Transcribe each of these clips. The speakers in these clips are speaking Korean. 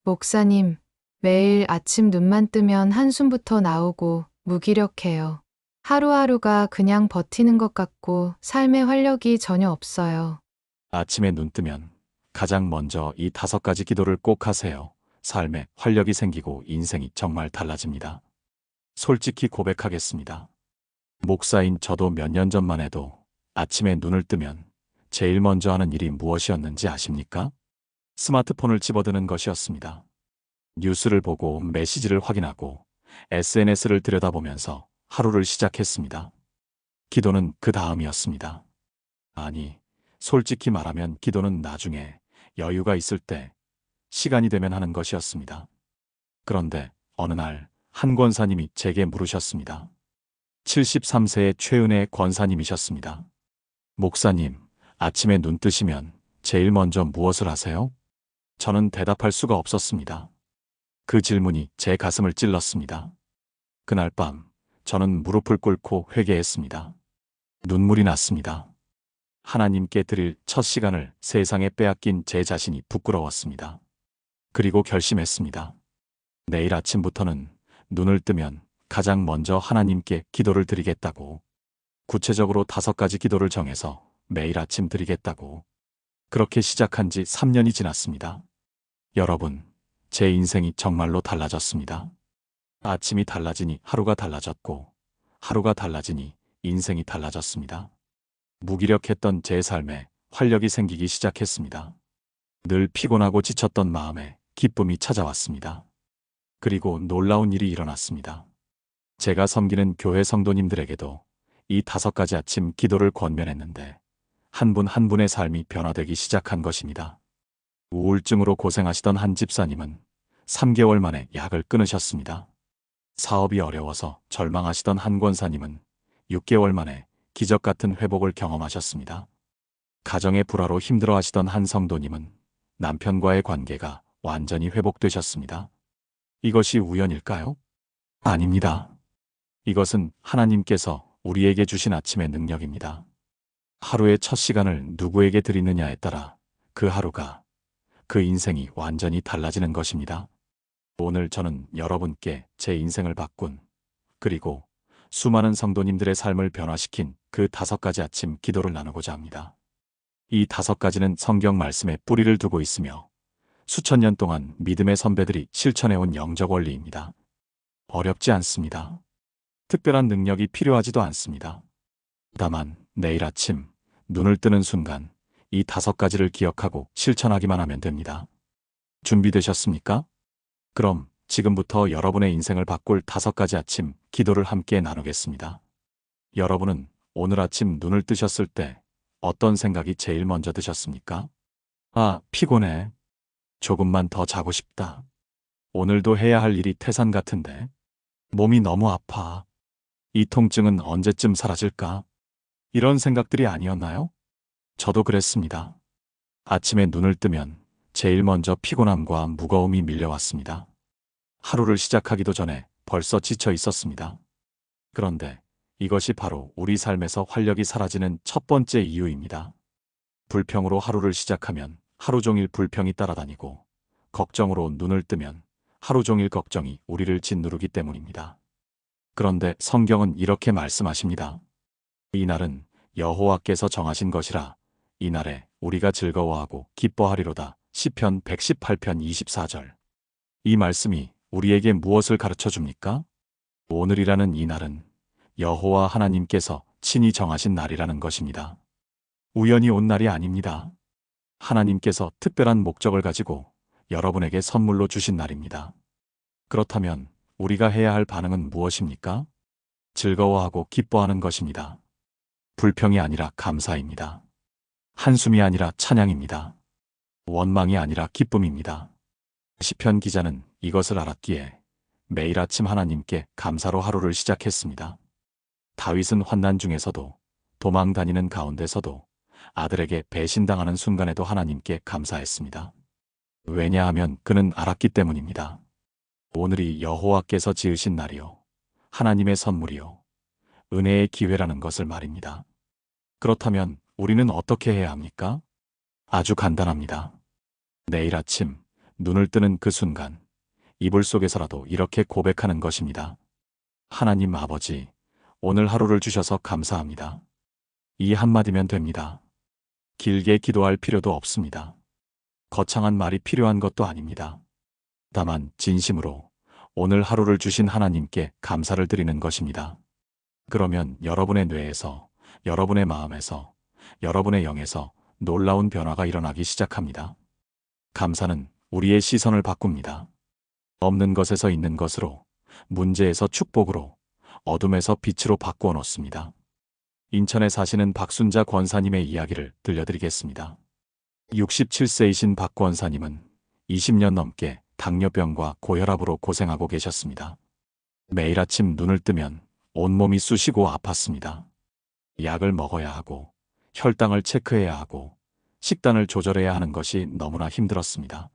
목사님, 매일 아침 눈만 뜨면 한숨부터 나오고 무기력해요. 하루하루가 그냥 버티는 것 같고 삶의 활력이 전혀 없어요. 아침에 눈 뜨면 가장 먼저 이 5가지 기도를 꼭 하세요. 삶에 활력이 생기고 인생이 정말 달라집니다. 솔직히 고백하겠습니다. 목사인 저도 몇 년 전만 해도 아침에 눈을 뜨면 제일 먼저 하는 일이 무엇이었는지 아십니까? 스마트폰을 집어드는 것이었습니다. 뉴스를 보고 메시지를 확인하고 SNS를 들여다보면서 하루를 시작했습니다. 기도는 그 다음이었습니다. 아니, 솔직히 말하면 기도는 나중에 여유가 있을 때 시간이 되면 하는 것이었습니다. 그런데 어느 날 한 권사님이 제게 물으셨습니다. 73세의 최은혜 권사님이셨습니다. 목사님, 아침에 눈 뜨시면 제일 먼저 무엇을 하세요? 저는 대답할 수가 없었습니다. 그 질문이 제 가슴을 찔렀습니다. 그날 밤 저는 무릎을 꿇고 회개했습니다. 눈물이 났습니다. 하나님께 드릴 첫 시간을 세상에 빼앗긴 제 자신이 부끄러웠습니다. 그리고 결심했습니다. 내일 아침부터는 눈을 뜨면 가장 먼저 하나님께 기도를 드리겠다고. 구체적으로 5가지 기도를 정해서 매일 아침 드리겠다고. 그렇게 시작한 지 3년이 지났습니다. 여러분, 제 인생이 정말로 달라졌습니다. 아침이 달라지니 하루가 달라졌고, 하루가 달라지니 인생이 달라졌습니다. 무기력했던 제 삶에 활력이 생기기 시작했습니다. 늘 피곤하고 지쳤던 마음에 기쁨이 찾아왔습니다. 그리고 놀라운 일이 일어났습니다. 제가 섬기는 교회 성도님들에게도 이 5가지 아침 기도를 권면했는데 한 분 한 분의 삶이 변화되기 시작한 것입니다. 우울증으로 고생하시던 한 집사님은 3개월 만에 약을 끊으셨습니다. 사업이 어려워서 절망하시던 한 권사님은 6개월 만에 기적 같은 회복을 경험하셨습니다. 가정의 불화로 힘들어하시던 한 성도님은 남편과의 관계가 완전히 회복되셨습니다. 이것이 우연일까요? 아닙니다. 이것은 하나님께서 우리에게 주신 아침의 능력입니다. 하루의 첫 시간을 누구에게 드리느냐에 따라 그 하루가, 그 인생이 완전히 달라지는 것입니다. 오늘 저는 여러분께 제 인생을 바꾼, 그리고 수많은 성도님들의 삶을 변화시킨 그 5가지 아침 기도를 나누고자 합니다. 이 5가지는 성경 말씀에 뿌리를 두고 있으며 수천 년 동안 믿음의 선배들이 실천해온 영적 원리입니다. 어렵지 않습니다. 특별한 능력이 필요하지도 않습니다. 다만 내일 아침 눈을 뜨는 순간 이 5가지를 기억하고 실천하기만 하면 됩니다. 준비되셨습니까? 그럼 지금부터 여러분의 인생을 바꿀 5가지 아침 기도를 함께 나누겠습니다. 여러분은 오늘 아침 눈을 뜨셨을 때 어떤 생각이 제일 먼저 드셨습니까? 아, 피곤해. 조금만 더 자고 싶다. 오늘도 해야 할 일이 태산 같은데. 몸이 너무 아파. 이 통증은 언제쯤 사라질까? 이런 생각들이 아니었나요? 저도 그랬습니다. 아침에 눈을 뜨면 제일 먼저 피곤함과 무거움이 밀려왔습니다. 하루를 시작하기도 전에 벌써 지쳐 있었습니다. 그런데 이것이 바로 우리 삶에서 활력이 사라지는 첫 번째 이유입니다. 불평으로 하루를 시작하면 하루 종일 불평이 따라다니고, 걱정으로 눈을 뜨면 하루 종일 걱정이 우리를 짓누르기 때문입니다. 그런데 성경은 이렇게 말씀하십니다. 이 날은 여호와께서 정하신 것이라 이 날에 우리가 즐거워하고 기뻐하리로다. 시편 118편 24절. 이 말씀이 우리에게 무엇을 가르쳐 줍니까? 오늘이라는 이 날은 여호와 하나님께서 친히 정하신 날이라는 것입니다. 우연히 온 날이 아닙니다. 하나님께서 특별한 목적을 가지고 여러분에게 선물로 주신 날입니다. 그렇다면 우리가 해야 할 반응은 무엇입니까? 즐거워하고 기뻐하는 것입니다. 불평이 아니라 감사입니다. 한숨이 아니라 찬양입니다. 원망이 아니라 기쁨입니다. 시편 기자는 이것을 알았기에 매일 아침 하나님께 감사로 하루를 시작했습니다. 다윗은 환난 중에서도, 도망 다니는 가운데서도, 아들에게 배신당하는 순간에도 하나님께 감사했습니다. 왜냐하면 그는 알았기 때문입니다. 오늘이 여호와께서 지으신 날이요, 하나님의 선물이요, 은혜의 기회라는 것을 말입니다. 그렇다면 우리는 어떻게 해야 합니까? 아주 간단합니다. 내일 아침 눈을 뜨는 그 순간 이불 속에서라도 이렇게 고백하는 것입니다. 하나님 아버지, 오늘 하루를 주셔서 감사합니다. 이 한마디면 됩니다. 길게 기도할 필요도 없습니다. 거창한 말이 필요한 것도 아닙니다. 다만 진심으로 오늘 하루를 주신 하나님께 감사를 드리는 것입니다. 그러면 여러분의 뇌에서, 여러분의 마음에서, 여러분의 영에서 놀라운 변화가 일어나기 시작합니다. 감사는 우리의 시선을 바꿉니다. 없는 것에서 있는 것으로, 문제에서 축복으로, 어둠에서 빛으로 바꾸어 놓습니다. 인천에 사시는 박순자 권사님의 이야기를 들려드리겠습니다. 67세이신 박 권사님은 20년 넘게 당뇨병과 고혈압으로 고생하고 계셨습니다. 매일 아침 눈을 뜨면 온몸이 쑤시고 아팠습니다. 약을 먹어야 하고, 혈당을 체크해야 하고, 식단을 조절해야 하는 것이 너무나 힘들었습니다.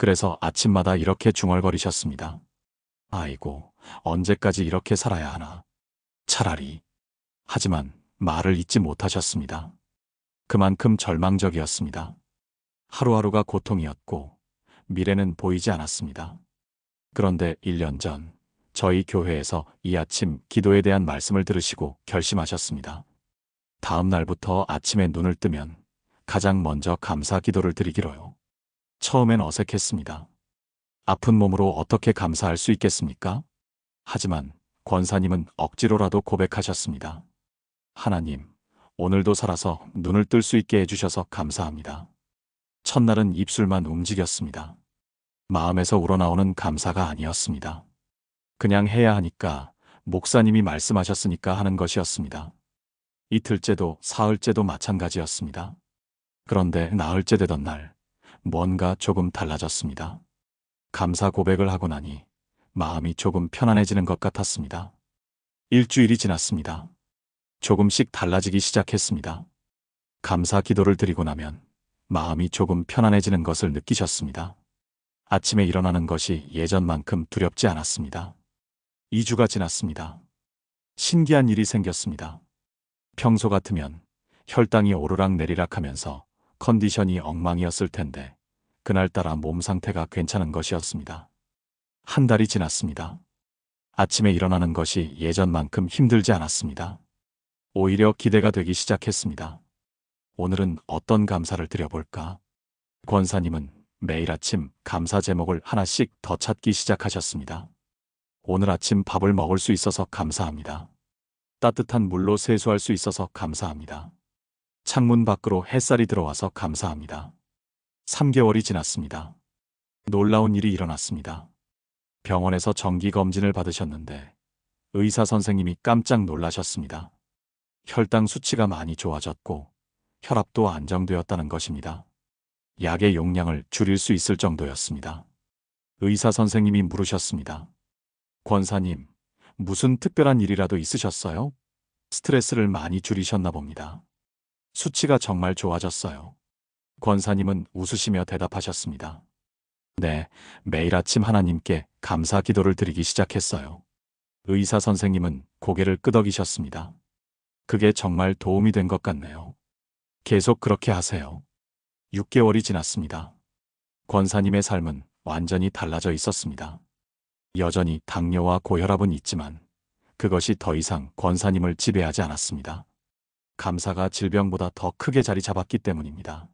그래서 아침마다 이렇게 중얼거리셨습니다. 아이고, 언제까지 이렇게 살아야 하나. 차라리. 하지만 말을 잇지 못하셨습니다. 그만큼 절망적이었습니다. 하루하루가 고통이었고 미래는 보이지 않았습니다. 그런데 1년 전 저희 교회에서 이 아침 기도에 대한 말씀을 들으시고 결심하셨습니다. 다음 날부터 아침에 눈을 뜨면 가장 먼저 감사 기도를 드리기로요. 처음엔 어색했습니다. 아픈 몸으로 어떻게 감사할 수 있겠습니까? 하지만 권사님은 억지로라도 고백하셨습니다. 하나님, 오늘도 살아서 눈을 뜰 수 있게 해주셔서 감사합니다. 첫날은 입술만 움직였습니다. 마음에서 우러나오는 감사가 아니었습니다. 그냥 해야 하니까, 목사님이 말씀하셨으니까 하는 것이었습니다. 이틀째도 사흘째도 마찬가지였습니다. 그런데 나흘째 되던 날, 뭔가 조금 달라졌습니다. 감사 고백을 하고 나니 마음이 조금 편안해지는 것 같았습니다. 일주일이 지났습니다. 조금씩 달라지기 시작했습니다. 감사 기도를 드리고 나면 마음이 조금 편안해지는 것을 느끼셨습니다. 아침에 일어나는 것이 예전만큼 두렵지 않았습니다. 2주가 지났습니다. 신기한 일이 생겼습니다. 평소 같으면 혈당이 오르락 내리락 하면서 컨디션이 엉망이었을 텐데 그날따라 몸 상태가 괜찮은 것이었습니다. 한 달이 지났습니다. 아침에 일어나는 것이 예전만큼 힘들지 않았습니다. 오히려 기대가 되기 시작했습니다. 오늘은 어떤 감사를 드려볼까? 권사님은 매일 아침 감사 제목을 하나씩 더 찾기 시작하셨습니다. 오늘 아침 밥을 먹을 수 있어서 감사합니다. 따뜻한 물로 세수할 수 있어서 감사합니다. 창문 밖으로 햇살이 들어와서 감사합니다. 3개월이 지났습니다. 놀라운 일이 일어났습니다. 병원에서 정기검진을 받으셨는데 의사 선생님이 깜짝 놀라셨습니다. 혈당 수치가 많이 좋아졌고 혈압도 안정되었다는 것입니다. 약의 용량을 줄일 수 있을 정도였습니다. 의사 선생님이 물으셨습니다. 권사님, 무슨 특별한 일이라도 있으셨어요? 스트레스를 많이 줄이셨나 봅니다. 수치가 정말 좋아졌어요. 권사님은 웃으시며 대답하셨습니다. 네, 매일 아침 하나님께 감사 기도를 드리기 시작했어요. 의사 선생님은 고개를 끄덕이셨습니다. 그게 정말 도움이 된 것 같네요. 계속 그렇게 하세요. 6개월이 지났습니다. 권사님의 삶은 완전히 달라져 있었습니다. 여전히 당뇨와 고혈압은 있지만 그것이 더 이상 권사님을 지배하지 않았습니다. 감사가 질병보다 더 크게 자리 잡았기 때문입니다.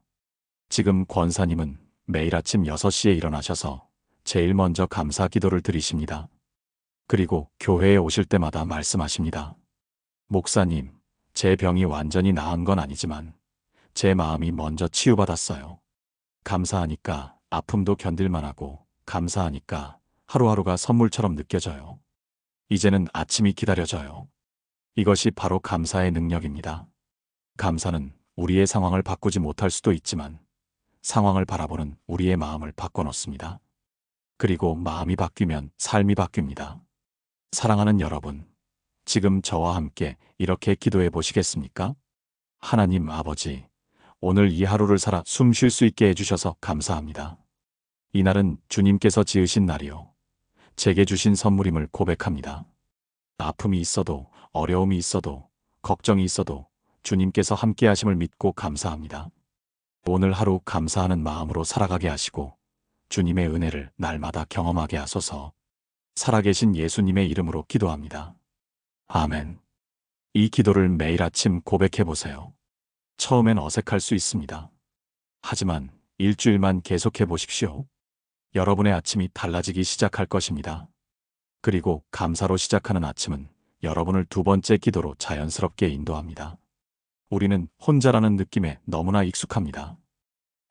지금 권사님은 매일 아침 6시에 일어나셔서 제일 먼저 감사 기도를 드리십니다. 그리고 교회에 오실 때마다 말씀하십니다. 목사님, 제 병이 완전히 나은 건 아니지만 제 마음이 먼저 치유받았어요. 감사하니까 아픔도 견딜만 하고 감사하니까 하루하루가 선물처럼 느껴져요. 이제는 아침이 기다려져요. 이것이 바로 감사의 능력입니다. 감사는 우리의 상황을 바꾸지 못할 수도 있지만 상황을 바라보는 우리의 마음을 바꿔놓습니다. 그리고 마음이 바뀌면 삶이 바뀝니다. 사랑하는 여러분, 지금 저와 함께 이렇게 기도해 보시겠습니까? 하나님 아버지, 오늘 이 하루를 살아 숨 쉴 수 있게 해주셔서 감사합니다. 이날은 주님께서 지으신 날이요. 제게 주신 선물임을 고백합니다. 아픔이 있어도, 어려움이 있어도, 걱정이 있어도 주님께서 함께 하심을 믿고 감사합니다. 오늘 하루 감사하는 마음으로 살아가게 하시고 주님의 은혜를 날마다 경험하게 하소서. 살아계신 예수님의 이름으로 기도합니다. 아멘. 이 기도를 매일 아침 고백해 보세요. 처음엔 어색할 수 있습니다. 하지만 일주일만 계속해 보십시오. 여러분의 아침이 달라지기 시작할 것입니다. 그리고 감사로 시작하는 아침은 여러분을 두 번째 기도로 자연스럽게 인도합니다. 우리는 혼자라는 느낌에 너무나 익숙합니다.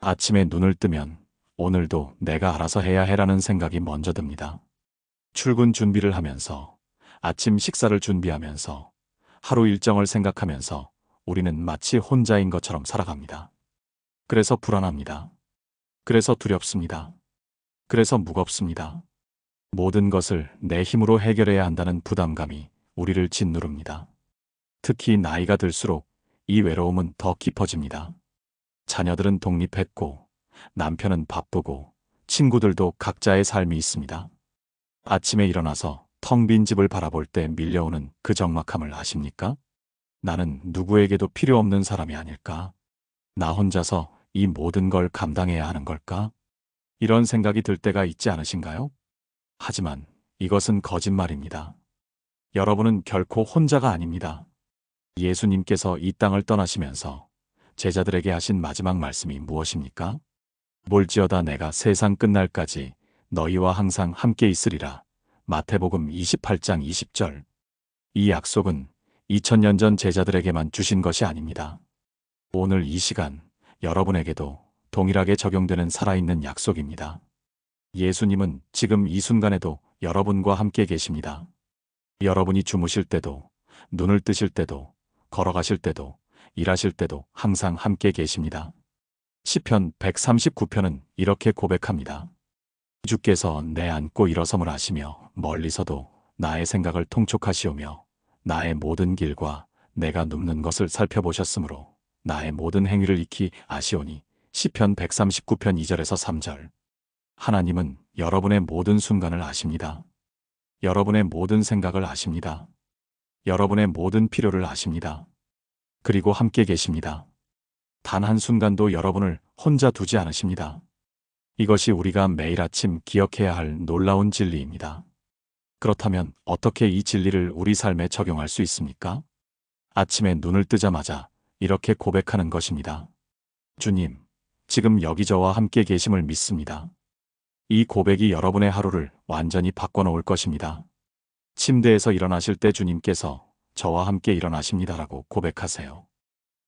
아침에 눈을 뜨면 오늘도 내가 알아서 해야 해라는 생각이 먼저 듭니다. 출근 준비를 하면서, 아침 식사를 준비하면서, 하루 일정을 생각하면서 우리는 마치 혼자인 것처럼 살아갑니다. 그래서 불안합니다. 그래서 두렵습니다. 그래서 무겁습니다. 모든 것을 내 힘으로 해결해야 한다는 부담감이 우리를 짓누릅니다. 특히 나이가 들수록 이 외로움은 더 깊어집니다. 자녀들은 독립했고, 남편은 바쁘고, 친구들도 각자의 삶이 있습니다. 아침에 일어나서 텅 빈 집을 바라볼 때 밀려오는 그 적막함을 아십니까? 나는 누구에게도 필요 없는 사람이 아닐까? 나 혼자서 이 모든 걸 감당해야 하는 걸까? 이런 생각이 들 때가 있지 않으신가요? 하지만 이것은 거짓말입니다. 여러분은 결코 혼자가 아닙니다. 예수님께서 이 땅을 떠나시면서 제자들에게 하신 마지막 말씀이 무엇입니까? 볼지어다 내가 세상 끝날까지 너희와 항상 함께 있으리라. 마태복음 28장 20절. 이 약속은 2000년 전 제자들에게만 주신 것이 아닙니다. 오늘 이 시간 여러분에게도 동일하게 적용되는 살아있는 약속입니다. 예수님은 지금 이 순간에도 여러분과 함께 계십니다. 여러분이 주무실 때도, 눈을 뜨실 때도, 걸어가실 때도, 일하실 때도 항상 함께 계십니다. 시편 139편은 이렇게 고백합니다. 주께서 내 안고 일어섬을 하시며 멀리서도 나의 생각을 통촉하시오며 나의 모든 길과 내가 눕는 것을 살펴보셨으므로 나의 모든 행위를 익히 아시오니. 시편 139편 2절에서 3절. 하나님은 여러분의 모든 순간을 아십니다. 여러분의 모든 생각을 아십니다. 여러분의 모든 필요를 아십니다. 그리고 함께 계십니다. 단 한순간도 여러분을 혼자 두지 않으십니다. 이것이 우리가 매일 아침 기억해야 할 놀라운 진리입니다. 그렇다면 어떻게 이 진리를 우리 삶에 적용할 수 있습니까? 아침에 눈을 뜨자마자 이렇게 고백하는 것입니다. 주님, 지금 여기 저와 함께 계심을 믿습니다. 이 고백이 여러분의 하루를 완전히 바꿔놓을 것입니다. 침대에서 일어나실 때 주님께서 저와 함께 일어나십니다라고 고백하세요.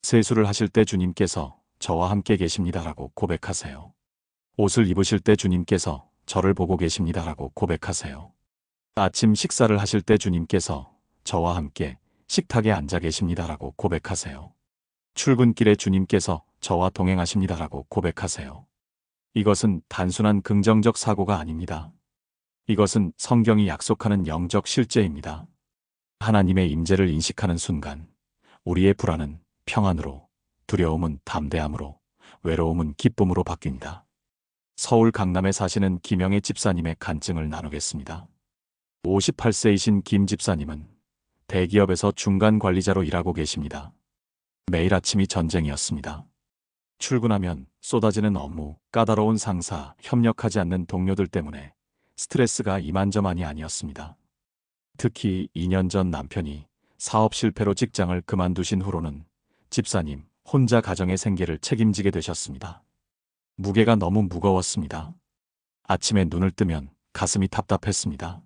세수를 하실 때 주님께서 저와 함께 계십니다라고 고백하세요. 옷을 입으실 때 주님께서 저를 보고 계십니다라고 고백하세요. 아침 식사를 하실 때 주님께서 저와 함께 식탁에 앉아 계십니다라고 고백하세요. 출근길에 주님께서 저와 동행하십니다라고 고백하세요. 이것은 단순한 긍정적 사고가 아닙니다. 이것은 성경이 약속하는 영적 실제입니다. 하나님의 임재를 인식하는 순간 우리의 불안은 평안으로, 두려움은 담대함으로, 외로움은 기쁨으로 바뀝니다. 서울 강남에 사시는 김영애 집사님의 간증을 나누겠습니다. 58세이신 김 집사님은 대기업에서 중간 관리자로 일하고 계십니다. 매일 아침이 전쟁이었습니다. 출근하면 쏟아지는 업무, 까다로운 상사, 협력하지 않는 동료들 때문에 스트레스가 이만저만이 아니었습니다. 특히 2년 전 남편이 사업 실패로 직장을 그만두신 후로는 집사님 혼자 가정의 생계를 책임지게 되셨습니다. 무게가 너무 무거웠습니다. 아침에 눈을 뜨면 가슴이 답답했습니다.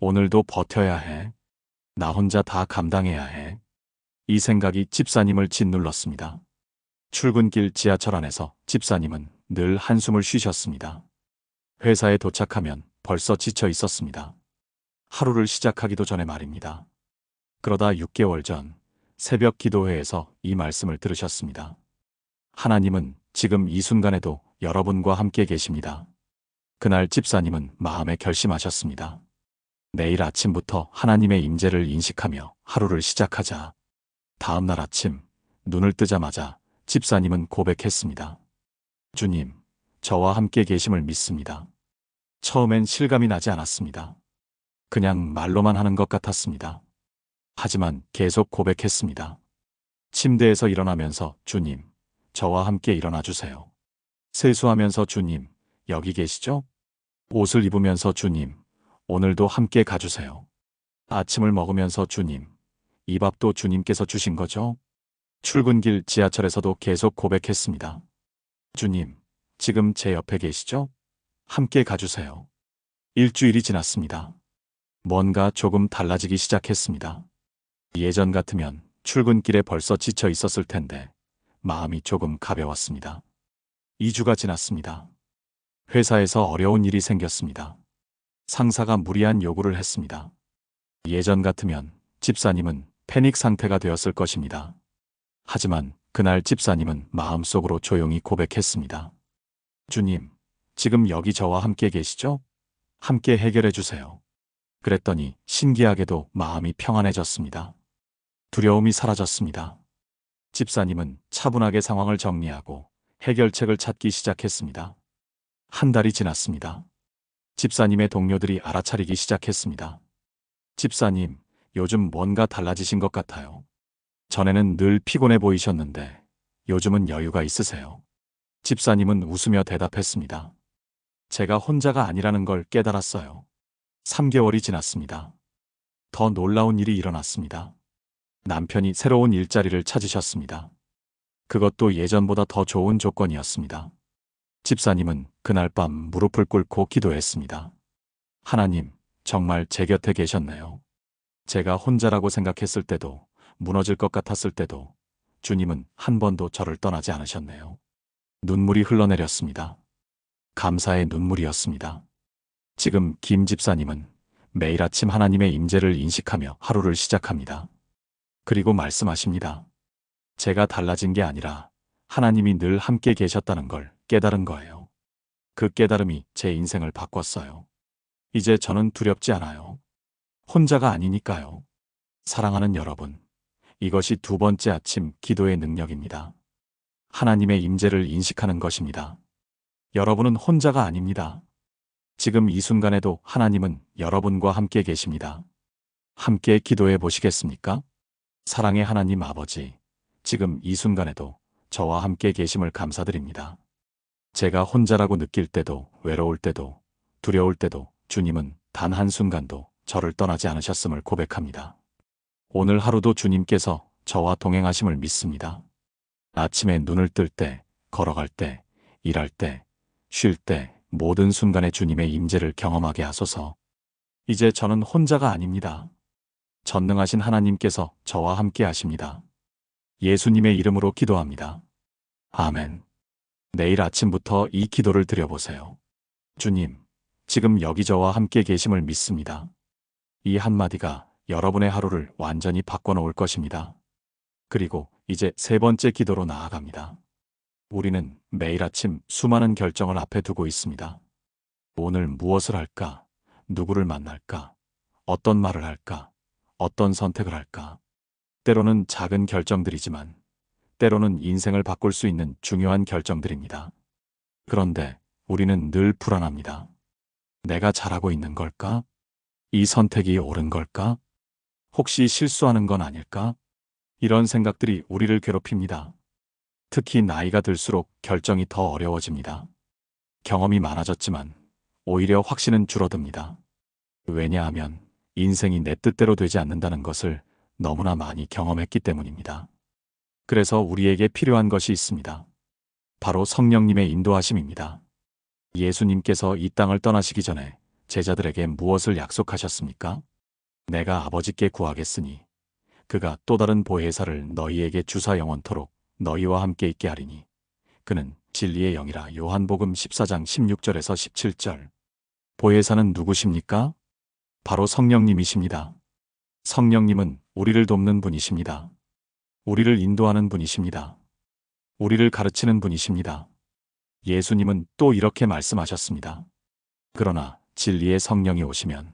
오늘도 버텨야 해. 나 혼자 다 감당해야 해. 이 생각이 집사님을 짓눌렀습니다. 출근길 지하철 안에서 집사님은 늘 한숨을 쉬셨습니다. 회사에 도착하면 벌써 지쳐 있었습니다. 하루를 시작하기도 전에 말입니다. 그러다 6개월 전 새벽 기도회에서 이 말씀을 들으셨습니다. 하나님은 지금 이 순간에도 여러분과 함께 계십니다. 그날 집사님은 마음에 결심하셨습니다. 내일 아침부터 하나님의 임재를 인식하며 하루를 시작하자. 다음 날 아침 눈을 뜨자마자 집사님은 고백했습니다. 주님, 저와 함께 계심을 믿습니다. 처음엔 실감이 나지 않았습니다. 그냥 말로만 하는 것 같았습니다. 하지만 계속 고백했습니다. 침대에서 일어나면서 주님, 저와 함께 일어나 주세요. 세수하면서 주님, 여기 계시죠? 옷을 입으면서 주님, 오늘도 함께 가주세요. 아침을 먹으면서 주님, 이 밥도 주님께서 주신 거죠? 출근길 지하철에서도 계속 고백했습니다. 주님, 지금 제 옆에 계시죠? 함께 가주세요. 일주일이 지났습니다. 뭔가 조금 달라지기 시작했습니다. 예전 같으면 출근길에 벌써 지쳐 있었을 텐데 마음이 조금 가벼웠습니다. 2주가 지났습니다. 회사에서 어려운 일이 생겼습니다. 상사가 무리한 요구를 했습니다. 예전 같으면 집사님은 패닉 상태가 되었을 것입니다. 하지만 그날 집사님은 마음속으로 조용히 고백했습니다. 주님, 지금 여기 저와 함께 계시죠? 함께 해결해 주세요. 그랬더니 신기하게도 마음이 평안해졌습니다. 두려움이 사라졌습니다. 집사님은 차분하게 상황을 정리하고 해결책을 찾기 시작했습니다. 한 달이 지났습니다. 집사님의 동료들이 알아차리기 시작했습니다. 집사님, 요즘 뭔가 달라지신 것 같아요. 전에는 늘 피곤해 보이셨는데 요즘은 여유가 있으세요. 집사님은 웃으며 대답했습니다. 제가 혼자가 아니라는 걸 깨달았어요. 3개월이 지났습니다. 더 놀라운 일이 일어났습니다. 남편이 새로운 일자리를 찾으셨습니다. 그것도 예전보다 더 좋은 조건이었습니다. 집사님은 그날 밤 무릎을 꿇고 기도했습니다. 하나님, 정말 제 곁에 계셨네요. 제가 혼자라고 생각했을 때도, 무너질 것 같았을 때도 주님은 한 번도 저를 떠나지 않으셨네요. 눈물이 흘러내렸습니다. 감사의 눈물이었습니다. 지금 김 집사님은 매일 아침 하나님의 임재를 인식하며 하루를 시작합니다. 그리고 말씀하십니다. 제가 달라진 게 아니라 하나님이 늘 함께 계셨다는 걸 깨달은 거예요. 그 깨달음이 제 인생을 바꿨어요. 이제 저는 두렵지 않아요. 혼자가 아니니까요. 사랑하는 여러분, 이것이 두 번째 아침 기도의 능력입니다. 하나님의 임재를 인식하는 것입니다. 여러분은 혼자가 아닙니다. 지금 이 순간에도 하나님은 여러분과 함께 계십니다. 함께 기도해 보시겠습니까? 사랑의 하나님 아버지, 지금 이 순간에도 저와 함께 계심을 감사드립니다. 제가 혼자라고 느낄 때도, 외로울 때도, 두려울 때도 주님은 단 한순간도 저를 떠나지 않으셨음을 고백합니다. 오늘 하루도 주님께서 저와 동행하심을 믿습니다. 아침에 눈을 뜰 때, 걸어갈 때, 일할 때, 쉴 때 모든 순간에 주님의 임재를 경험하게 하소서. 이제 저는 혼자가 아닙니다. 전능하신 하나님께서 저와 함께 하십니다. 예수님의 이름으로 기도합니다. 아멘. 내일 아침부터 이 기도를 드려보세요. 주님, 지금 여기 저와 함께 계심을 믿습니다. 이 한마디가 여러분의 하루를 완전히 바꿔놓을 것입니다. 그리고 이제 세 번째 기도로 나아갑니다. 우리는 매일 아침 수많은 결정을 앞에 두고 있습니다. 오늘 무엇을 할까? 누구를 만날까? 어떤 말을 할까? 어떤 선택을 할까? 때로는 작은 결정들이지만 때로는 인생을 바꿀 수 있는 중요한 결정들입니다. 그런데 우리는 늘 불안합니다. 내가 잘하고 있는 걸까? 이 선택이 옳은 걸까? 혹시 실수하는 건 아닐까? 이런 생각들이 우리를 괴롭힙니다. 특히 나이가 들수록 결정이 더 어려워집니다. 경험이 많아졌지만 오히려 확신은 줄어듭니다. 왜냐하면 인생이 내 뜻대로 되지 않는다는 것을 너무나 많이 경험했기 때문입니다. 그래서 우리에게 필요한 것이 있습니다. 바로 성령님의 인도하심입니다. 예수님께서 이 땅을 떠나시기 전에 제자들에게 무엇을 약속하셨습니까? 내가 아버지께 구하겠으니 그가 또 다른 보혜사를 너희에게 주사 영원토록 너희와 함께 있게 하리니 그는 진리의 영이라. 요한복음 14장 16절에서 17절. 보혜사는 누구십니까? 바로 성령님이십니다. 성령님은 우리를 돕는 분이십니다. 우리를 인도하는 분이십니다. 우리를 가르치는 분이십니다. 예수님은 또 이렇게 말씀하셨습니다. 그러나 진리의 성령이 오시면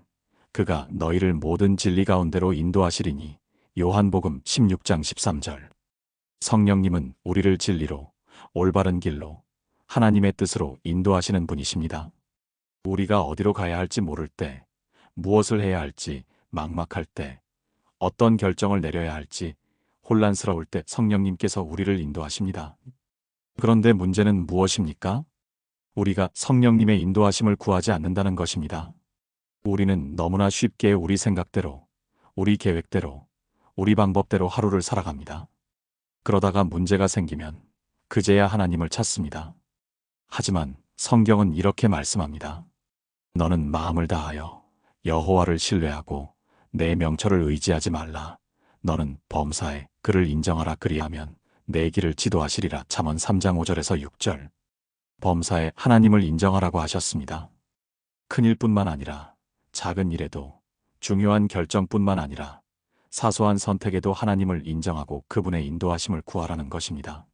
그가 너희를 모든 진리 가운데로 인도하시리니. 요한복음 16장 13절. 성령님은 우리를 진리로, 올바른 길로, 하나님의 뜻으로 인도하시는 분이십니다. 우리가 어디로 가야 할지 모를 때, 무엇을 해야 할지 막막할 때, 어떤 결정을 내려야 할지 혼란스러울 때 성령님께서 우리를 인도하십니다. 그런데 문제는 무엇입니까? 우리가 성령님의 인도하심을 구하지 않는다는 것입니다. 우리는 너무나 쉽게 우리 생각대로, 우리 계획대로, 우리 방법대로 하루를 살아갑니다. 그러다가 문제가 생기면 그제야 하나님을 찾습니다. 하지만 성경은 이렇게 말씀합니다. 너는 마음을 다하여 여호와를 신뢰하고 내 명철을 의지하지 말라. 너는 범사에 그를 인정하라. 그리하면 내 길을 지도하시리라. 잠언 3장 5절에서 6절. 범사에 하나님을 인정하라고 하셨습니다. 큰 일뿐만 아니라 작은 일에도, 중요한 결정뿐만 아니라 사소한 선택에도 하나님을 인정하고 그분의 인도하심을 구하라는 것입니다.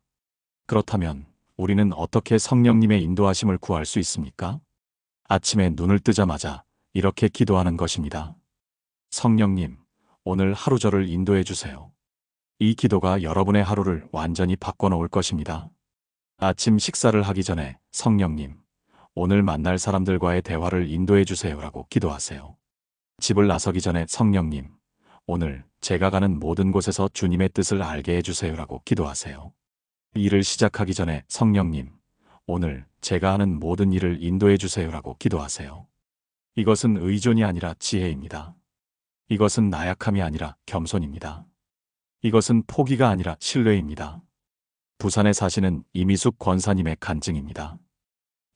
그렇다면 우리는 어떻게 성령님의 인도하심을 구할 수 있습니까? 아침에 눈을 뜨자마자 이렇게 기도하는 것입니다. 성령님, 오늘 하루 저를 인도해 주세요. 이 기도가 여러분의 하루를 완전히 바꿔놓을 것입니다. 아침 식사를 하기 전에 성령님, 오늘 만날 사람들과의 대화를 인도해 주세요라고 기도하세요. 집을 나서기 전에 성령님, 오늘 제가 가는 모든 곳에서 주님의 뜻을 알게 해주세요라고 기도하세요. 일을 시작하기 전에 성령님, 오늘 제가 하는 모든 일을 인도해 주세요라고 기도하세요. 이것은 의존이 아니라 지혜입니다. 이것은 나약함이 아니라 겸손입니다. 이것은 포기가 아니라 신뢰입니다. 부산에 사시는 이미숙 권사님의 간증입니다.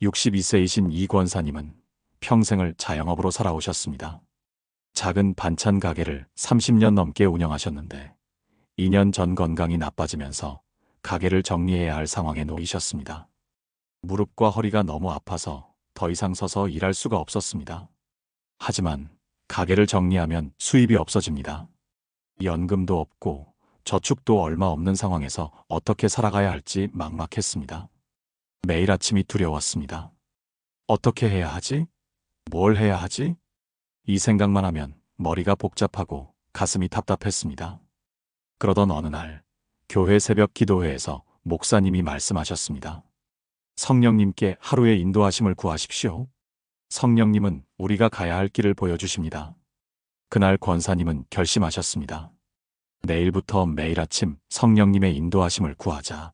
62세이신 이 권사님은 평생을 자영업으로 살아오셨습니다. 작은 반찬 가게를 30년 넘게 운영하셨는데 2년 전 건강이 나빠지면서 가게를 정리해야 할 상황에 놓이셨습니다. 무릎과 허리가 너무 아파서 더 이상 서서 일할 수가 없었습니다. 하지만 가게를 정리하면 수입이 없어집니다. 연금도 없고 저축도 얼마 없는 상황에서 어떻게 살아가야 할지 막막했습니다. 매일 아침이 두려웠습니다. 어떻게 해야 하지? 뭘 해야 하지? 이 생각만 하면 머리가 복잡하고 가슴이 답답했습니다. 그러던 어느 날 교회 새벽 기도회에서 목사님이 말씀하셨습니다. 성령님께 하루의 인도하심을 구하십시오. 성령님은 우리가 가야 할 길을 보여주십니다. 그날 권사님은 결심하셨습니다. 내일부터 매일 아침 성령님의 인도하심을 구하자.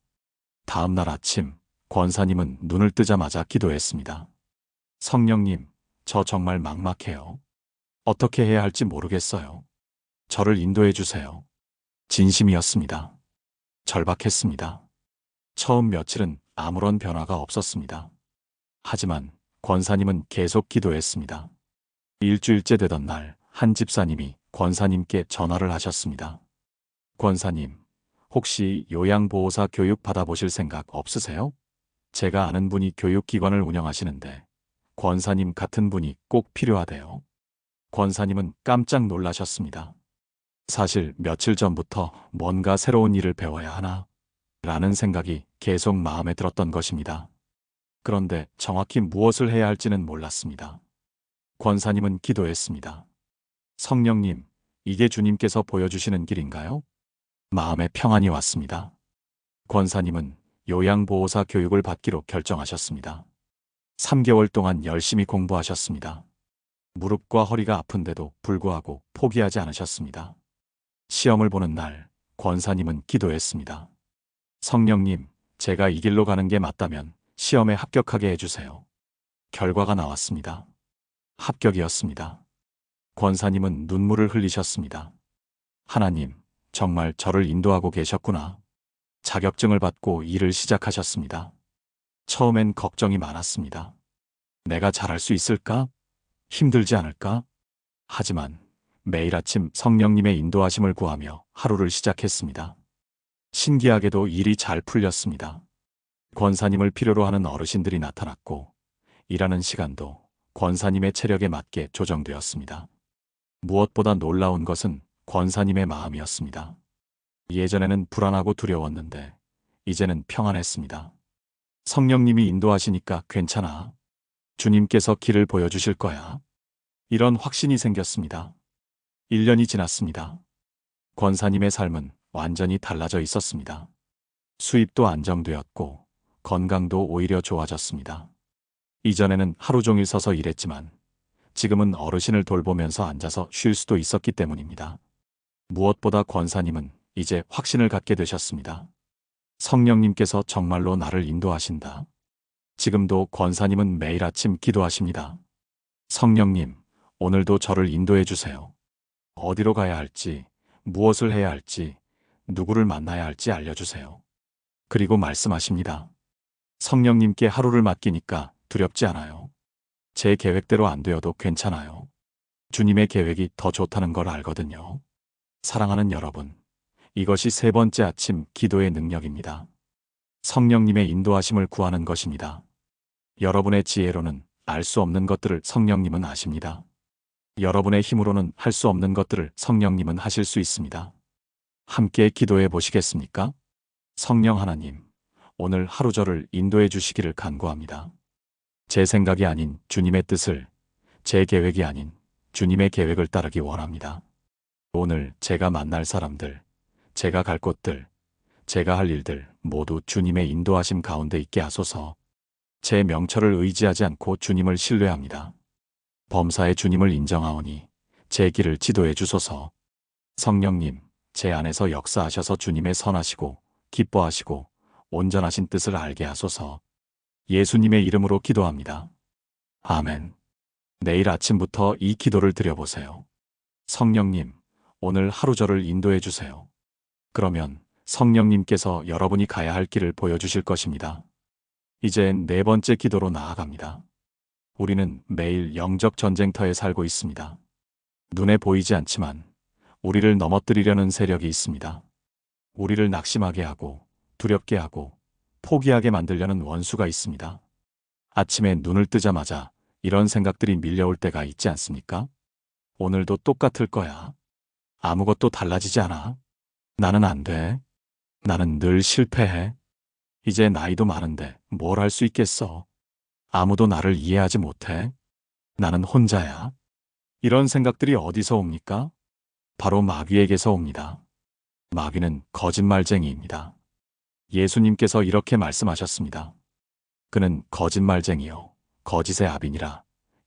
다음 날 아침 권사님은 눈을 뜨자마자 기도했습니다. 성령님, 저 정말 막막해요. 어떻게 해야 할지 모르겠어요. 저를 인도해 주세요. 진심이었습니다. 절박했습니다. 처음 며칠은 아무런 변화가 없었습니다. 하지만 권사님은 계속 기도했습니다. 일주일째 되던 날 한 집사님이 권사님께 전화를 하셨습니다. 권사님, 혹시 요양보호사 교육 받아보실 생각 없으세요? 제가 아는 분이 교육기관을 운영하시는데 권사님 같은 분이 꼭 필요하대요. 권사님은 깜짝 놀라셨습니다. 사실 며칠 전부터 뭔가 새로운 일을 배워야 하나? 라는 생각이 계속 마음에 들었던 것입니다. 그런데 정확히 무엇을 해야 할지는 몰랐습니다. 권사님은 기도했습니다. 성령님, 이게 주님께서 보여주시는 길인가요? 마음에 평안이 왔습니다. 권사님은 요양보호사 교육을 받기로 결정하셨습니다. 3개월 동안 열심히 공부하셨습니다. 무릎과 허리가 아픈데도 불구하고 포기하지 않으셨습니다. 시험을 보는 날, 권사님은 기도했습니다. 성령님, 제가 이 길로 가는 게 맞다면 시험에 합격하게 해주세요. 결과가 나왔습니다. 합격이었습니다. 권사님은 눈물을 흘리셨습니다. 하나님, 정말 저를 인도하고 계셨구나. 자격증을 받고 일을 시작하셨습니다. 처음엔 걱정이 많았습니다. 내가 잘할 수 있을까? 힘들지 않을까? 하지만 매일 아침 성령님의 인도하심을 구하며 하루를 시작했습니다. 신기하게도 일이 잘 풀렸습니다. 권사님을 필요로 하는 어르신들이 나타났고 일하는 시간도 권사님의 체력에 맞게 조정되었습니다. 무엇보다 놀라운 것은 권사님의 마음이었습니다. 예전에는 불안하고 두려웠는데 이제는 평안했습니다. 성령님이 인도하시니까 괜찮아. 주님께서 길을 보여주실 거야. 이런 확신이 생겼습니다. 1년이 지났습니다. 권사님의 삶은 완전히 달라져 있었습니다. 수입도 안정되었고 건강도 오히려 좋아졌습니다. 이전에는 하루 종일 서서 일했지만 지금은 어르신을 돌보면서 앉아서 쉴 수도 있었기 때문입니다. 무엇보다 권사님은 이제 확신을 갖게 되셨습니다. 성령님께서 정말로 나를 인도하신다. 지금도 권사님은 매일 아침 기도하십니다. 성령님, 오늘도 저를 인도해 주세요. 어디로 가야 할지, 무엇을 해야 할지, 누구를 만나야 할지 알려주세요. 그리고 말씀하십니다. 성령님께 하루를 맡기니까 두렵지 않아요. 제 계획대로 안 되어도 괜찮아요. 주님의 계획이 더 좋다는 걸 알거든요. 사랑하는 여러분, 이것이 세 번째 아침 기도의 능력입니다. 성령님의 인도하심을 구하는 것입니다. 여러분의 지혜로는 알 수 없는 것들을 성령님은 아십니다. 여러분의 힘으로는 할 수 없는 것들을 성령님은 하실 수 있습니다. 함께 기도해 보시겠습니까? 성령 하나님, 오늘 하루 저를 인도해 주시기를 간구합니다. 제 생각이 아닌 주님의 뜻을, 제 계획이 아닌 주님의 계획을 따르기 원합니다. 오늘 제가 만날 사람들, 제가 갈 곳들, 제가 할 일들 모두 주님의 인도하심 가운데 있게 하소서. 제 명철을 의지하지 않고 주님을 신뢰합니다. 범사의 주님을 인정하오니 제 길을 지도해 주소서. 성령님, 제 안에서 역사하셔서 주님의 선하시고 기뻐하시고 온전하신 뜻을 알게 하소서. 예수님의 이름으로 기도합니다. 아멘. 내일 아침부터 이 기도를 드려보세요. 성령님, 오늘 하루 저를 인도해 주세요. 그러면 성령님께서 여러분이 가야 할 길을 보여주실 것입니다. 이제 네 번째 기도로 나아갑니다. 우리는 매일 영적 전쟁터에 살고 있습니다. 눈에 보이지 않지만 우리를 넘어뜨리려는 세력이 있습니다. 우리를 낙심하게 하고 두렵게 하고 포기하게 만들려는 원수가 있습니다. 아침에 눈을 뜨자마자 이런 생각들이 밀려올 때가 있지 않습니까? 오늘도 똑같을 거야. 아무것도 달라지지 않아. 나는 안 돼. 나는 늘 실패해. 이제 나이도 많은데 뭘 할 수 있겠어. 아무도 나를 이해하지 못해. 나는 혼자야. 이런 생각들이 어디서 옵니까? 바로 마귀에게서 옵니다. 마귀는 거짓말쟁이입니다. 예수님께서 이렇게 말씀하셨습니다. 그는 거짓말쟁이요 거짓의 아비니라.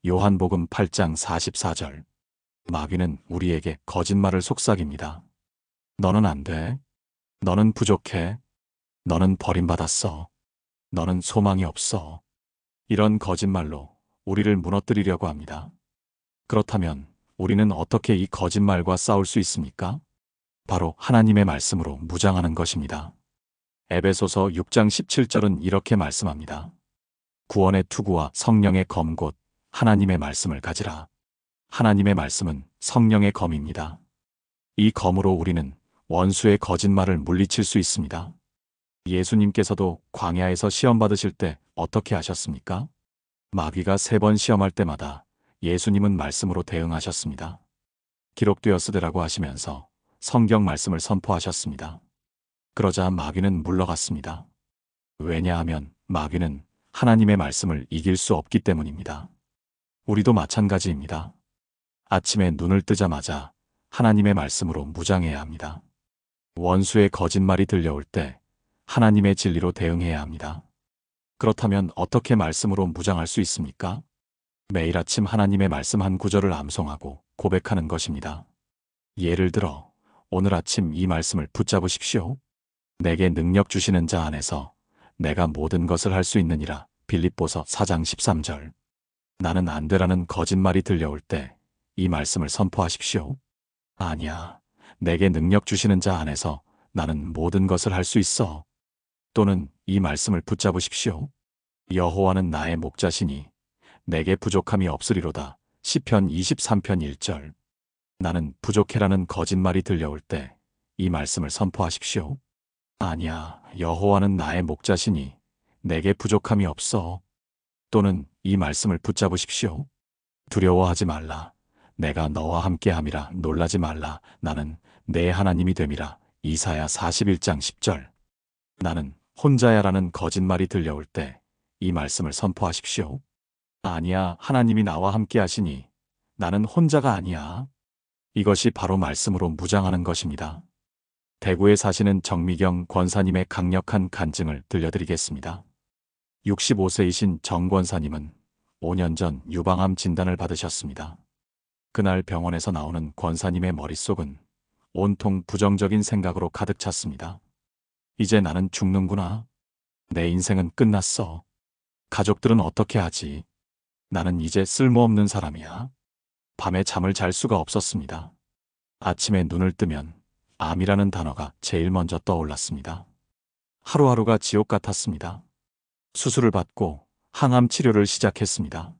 요한복음 8장 44절. 마귀는 우리에게 거짓말을 속삭입니다. 너는 안 돼. 너는 부족해. 너는 버림받았어. 너는 소망이 없어. 이런 거짓말로 우리를 무너뜨리려고 합니다. 그렇다면 우리는 어떻게 이 거짓말과 싸울 수 있습니까? 바로 하나님의 말씀으로 무장하는 것입니다. 에베소서 6장 17절은 이렇게 말씀합니다. 구원의 투구와 성령의 검 곧 하나님의 말씀을 가지라. 하나님의 말씀은 성령의 검입니다. 이 검으로 우리는 원수의 거짓말을 물리칠 수 있습니다. 예수님께서도 광야에서 시험 받으실 때 어떻게 하셨습니까? 마귀가 3번 시험할 때마다 예수님은 말씀으로 대응하셨습니다. 기록되었으되라고 하시면서 성경 말씀을 선포하셨습니다. 그러자 마귀는 물러갔습니다. 왜냐하면 마귀는 하나님의 말씀을 이길 수 없기 때문입니다. 우리도 마찬가지입니다. 아침에 눈을 뜨자마자 하나님의 말씀으로 무장해야 합니다. 원수의 거짓말이 들려올 때 하나님의 진리로 대응해야 합니다. 그렇다면 어떻게 말씀으로 무장할 수 있습니까? 매일 아침 하나님의 말씀 한 구절을 암송하고 고백하는 것입니다. 예를 들어 오늘 아침 이 말씀을 붙잡으십시오. 내게 능력 주시는 자 안에서 내가 모든 것을 할 수 있느니라. 빌립보서 4장 13절. 나는 안 되라는 거짓말이 들려올 때 이 말씀을 선포하십시오. 아니야. 내게 능력 주시는 자 안에서 나는 모든 것을 할 수 있어. 또는 이 말씀을 붙잡으십시오. 여호와는 나의 목자시니 내게 부족함이 없으리로다. 시편 23편 1절. 나는 부족해라는 거짓말이 들려올 때 이 말씀을 선포하십시오. 아니야. 여호와는 나의 목자시니 내게 부족함이 없어. 또는 이 말씀을 붙잡으십시오. 두려워하지 말라. 내가 너와 함께함이라. 놀라지 말라. 나는 내 하나님이 됨이라. 이사야 41장 10절. 나는 혼자야라는 거짓말이 들려올 때 이 말씀을 선포하십시오. 아니야. 하나님이 나와 함께 하시니 나는 혼자가 아니야. 이것이 바로 말씀으로 무장하는 것입니다. 대구에 사시는 정미경 권사님의 강력한 간증을 들려드리겠습니다. 65세이신 정 권사님은 5년 전 유방암 진단을 받으셨습니다. 그날 병원에서 나오는 권사님의 머릿속은 온통 부정적인 생각으로 가득 찼습니다. 이제 나는 죽는구나. 내 인생은 끝났어. 가족들은 어떻게 하지? 나는 이제 쓸모없는 사람이야. 밤에 잠을 잘 수가 없었습니다. 아침에 눈을 뜨면 암이라는 단어가 제일 먼저 떠올랐습니다. 하루하루가 지옥 같았습니다. 수술을 받고 항암 치료를 시작했습니다.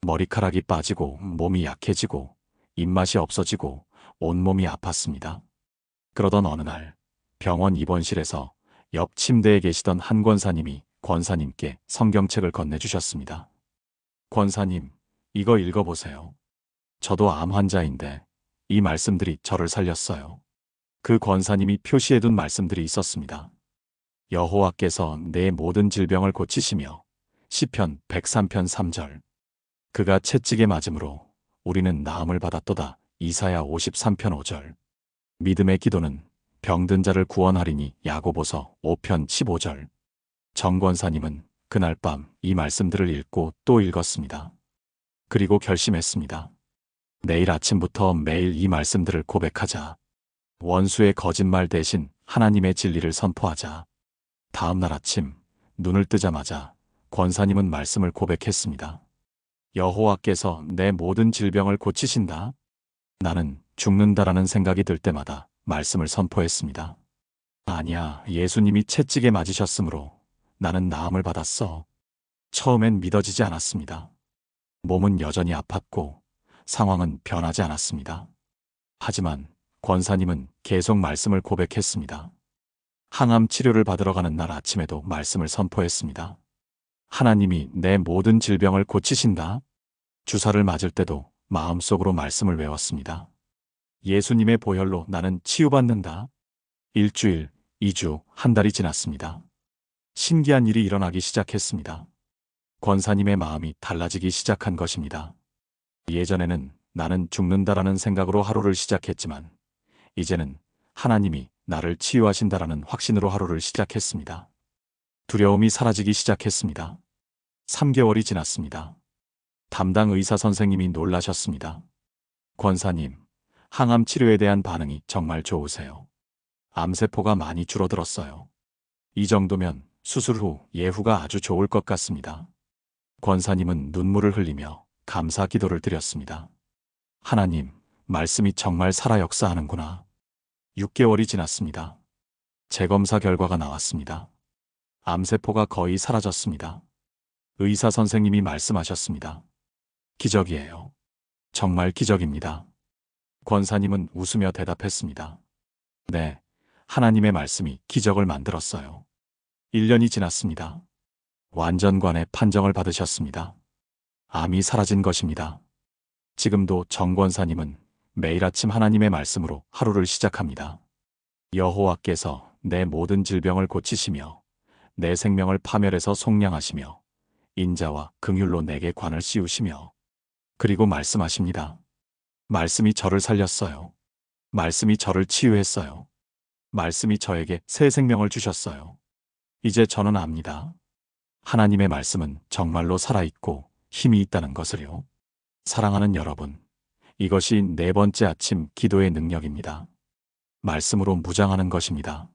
머리카락이 빠지고 몸이 약해지고 입맛이 없어지고 온몸이 아팠습니다. 그러던 어느 날 병원 입원실에서 옆 침대에 계시던 한 권사님이 권사님께 성경책을 건네주셨습니다. 권사님, 이거 읽어보세요. 저도 암 환자인데 이 말씀들이 저를 살렸어요. 그 권사님이 표시해둔 말씀들이 있었습니다. 여호와께서 내 모든 질병을 고치시며 시편 103편 3절 그가 채찍에 맞음으로 우리는 나음을 받았도다 이사야 53편 5절 믿음의 기도는 병든 자를 구원하리니 야고보서 5편 15절 정 권사님은 그날 밤 이 말씀들을 읽고 또 읽었습니다. 그리고 결심했습니다. 내일 아침부터 매일 이 말씀들을 고백하자. 원수의 거짓말 대신 하나님의 진리를 선포하자. 다음 날 아침 눈을 뜨자마자 권사님은 말씀을 고백했습니다. 여호와께서 내 모든 질병을 고치신다. 나는 죽는다라는 생각이 들 때마다 말씀을 선포했습니다. 아니야, 예수님이 채찍에 맞으셨으므로 나는 나음을 받았어. 처음엔 믿어지지 않았습니다. 몸은 여전히 아팠고 상황은 변하지 않았습니다. 하지만 권사님은 계속 말씀을 고백했습니다. 항암 치료를 받으러 가는 날 아침에도 말씀을 선포했습니다. 하나님이 내 모든 질병을 고치신다. 주사를 맞을 때도 마음속으로 말씀을 외웠습니다. 예수님의 보혈로 나는 치유받는다. 일주일, 2주, 한 달이 지났습니다. 신기한 일이 일어나기 시작했습니다. 권사님의 마음이 달라지기 시작한 것입니다. 예전에는 나는 죽는다라는 생각으로 하루를 시작했지만 이제는 하나님이 나를 치유하신다라는 확신으로 하루를 시작했습니다. 두려움이 사라지기 시작했습니다. 3개월이 지났습니다. 담당 의사 선생님이 놀라셨습니다. 권사님, 항암 치료에 대한 반응이 정말 좋으세요. 암세포가 많이 줄어들었어요. 이 정도면 수술 후 예후가 아주 좋을 것 같습니다. 권사님은 눈물을 흘리며 감사 기도를 드렸습니다. 하나님, 말씀이 정말 살아 역사하는구나. 6개월이 지났습니다. 재검사 결과가 나왔습니다. 암세포가 거의 사라졌습니다. 의사 선생님이 말씀하셨습니다. 기적이에요. 정말 기적입니다. 권사님은 웃으며 대답했습니다. 네, 하나님의 말씀이 기적을 만들었어요. 1년이 지났습니다. 완전관의 판정을 받으셨습니다. 암이 사라진 것입니다. 지금도 정 권사님은 매일 아침 하나님의 말씀으로 하루를 시작합니다. 여호와께서 내 모든 질병을 고치시며 내 생명을 파멸해서 속량하시며 인자와 긍휼로 내게 관을 씌우시며 그리고 말씀하십니다. 말씀이 저를 살렸어요. 말씀이 저를 치유했어요. 말씀이 저에게 새 생명을 주셨어요. 이제 저는 압니다. 하나님의 말씀은 정말로 살아있고 힘이 있다는 것을요. 사랑하는 여러분, 이것이 네 번째 아침 기도의 능력입니다. 말씀으로 무장하는 것입니다.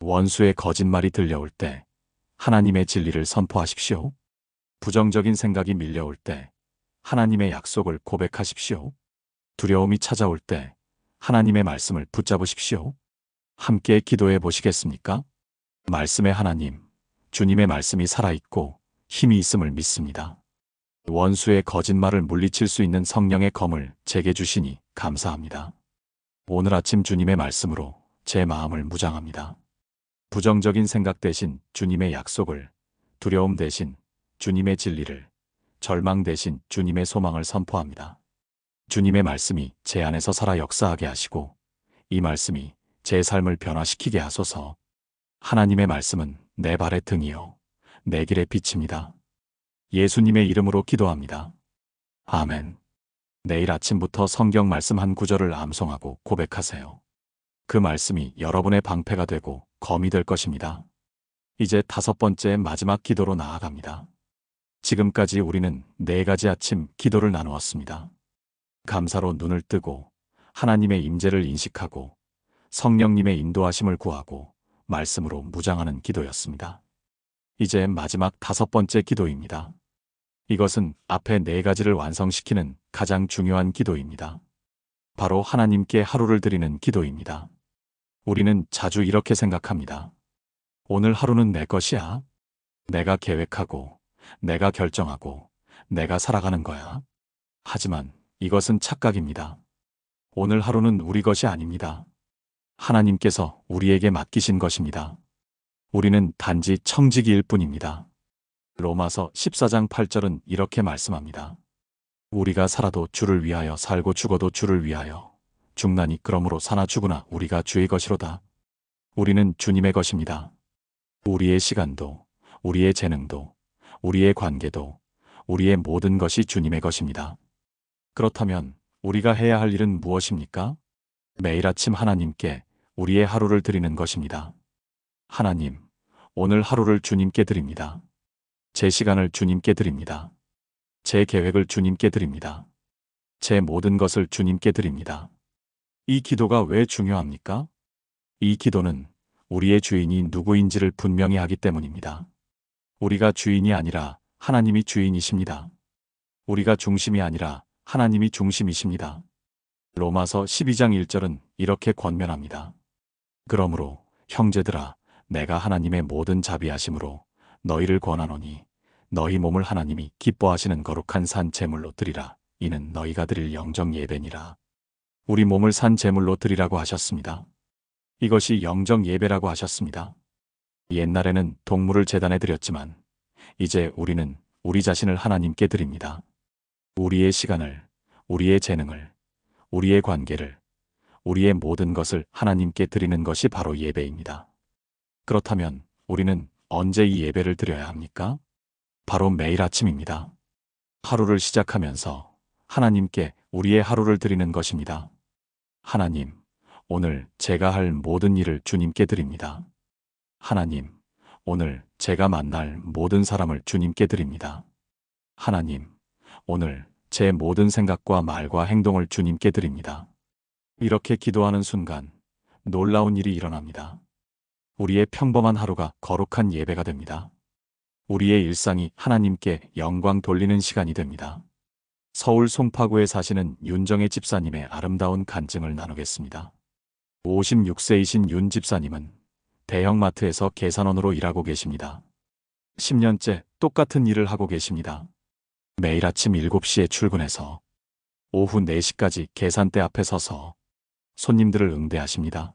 원수의 거짓말이 들려올 때 하나님의 진리를 선포하십시오. 부정적인 생각이 밀려올 때 하나님의 약속을 고백하십시오. 두려움이 찾아올 때 하나님의 말씀을 붙잡으십시오. 함께 기도해 보시겠습니까? 말씀의 하나님, 주님의 말씀이 살아있고 힘이 있음을 믿습니다. 원수의 거짓말을 물리칠 수 있는 성령의 검을 제게 주시니 감사합니다. 오늘 아침 주님의 말씀으로 제 마음을 무장합니다. 부정적인 생각 대신 주님의 약속을, 두려움 대신 주님의 진리를, 절망 대신 주님의 소망을 선포합니다. 주님의 말씀이 제 안에서 살아 역사하게 하시고 이 말씀이 제 삶을 변화시키게 하소서. 하나님의 말씀은 내 발의 등이요 내 길의 빛입니다. 예수님의 이름으로 기도합니다. 아멘. 내일 아침부터 성경 말씀 한 구절을 암송하고 고백하세요. 그 말씀이 여러분의 방패가 되고 검이 될 것입니다. 이제 5번째 마지막 기도로 나아갑니다. 지금까지 우리는 4가지 아침 기도를 나누었습니다. 감사로 눈을 뜨고 하나님의 임재를 인식하고 성령님의 인도하심을 구하고 말씀으로 무장하는 기도였습니다. 이제 마지막 5번째 기도입니다. 이것은 앞에 4가지를 완성시키는 가장 중요한 기도입니다. 바로 하나님께 하루를 드리는 기도입니다. 우리는 자주 이렇게 생각합니다. 오늘 하루는 내 것이야. 내가 계획하고, 내가 결정하고, 내가 살아가는 거야. 하지만 이것은 착각입니다. 오늘 하루는 우리 것이 아닙니다. 하나님께서 우리에게 맡기신 것입니다. 우리는 단지 청지기일 뿐입니다. 로마서 14장 8절은 이렇게 말씀합니다. 우리가 살아도 주를 위하여 살고 죽어도 주를 위하여 죽나니 그러므로 사나 죽으나 우리가 주의 것이로다. 우리는 주님의 것입니다. 우리의 시간도, 우리의 재능도, 우리의 관계도, 우리의 모든 것이 주님의 것입니다. 그렇다면 우리가 해야 할 일은 무엇입니까? 매일 아침 하나님께 우리의 하루를 드리는 것입니다. 하나님, 오늘 하루를 주님께 드립니다. 제 시간을 주님께 드립니다. 제 계획을 주님께 드립니다. 제 모든 것을 주님께 드립니다. 이 기도가 왜 중요합니까? 이 기도는 우리의 주인이 누구인지를 분명히 하기 때문입니다. 우리가 주인이 아니라 하나님이 주인이십니다. 우리가 중심이 아니라 하나님이 중심이십니다. 로마서 12장 1절은 이렇게 권면합니다. 그러므로 형제들아 내가 하나님의 모든 자비하심으로 너희를 권하노니 너희 몸을 하나님이 기뻐하시는 거룩한 산 제물로 드리라. 이는 너희가 드릴 영적 예배니라. 우리 몸을 산 제물로 드리라고 하셨습니다. 이것이 영적 예배라고 하셨습니다. 옛날에는 동물을 제단에 드렸지만 이제 우리는 우리 자신을 하나님께 드립니다. 우리의 시간을, 우리의 재능을, 우리의 관계를, 우리의 모든 것을 하나님께 드리는 것이 바로 예배입니다. 그렇다면 우리는 언제 이 예배를 드려야 합니까? 바로 매일 아침입니다. 하루를 시작하면서 하나님께 우리의 하루를 드리는 것입니다. 하나님, 오늘 제가 할 모든 일을 주님께 드립니다. 하나님, 오늘 제가 만날 모든 사람을 주님께 드립니다. 하나님, 오늘 제 모든 생각과 말과 행동을 주님께 드립니다. 이렇게 기도하는 순간 놀라운 일이 일어납니다. 우리의 평범한 하루가 거룩한 예배가 됩니다. 우리의 일상이 하나님께 영광 돌리는 시간이 됩니다. 서울 송파구에 사시는 윤정혜 집사님의 아름다운 간증을 나누겠습니다. 56세이신 윤 집사님은 대형마트에서 계산원으로 일하고 계십니다. 10년째 똑같은 일을 하고 계십니다. 매일 아침 7시에 출근해서 오후 4시까지 계산대 앞에 서서 손님들을 응대하십니다.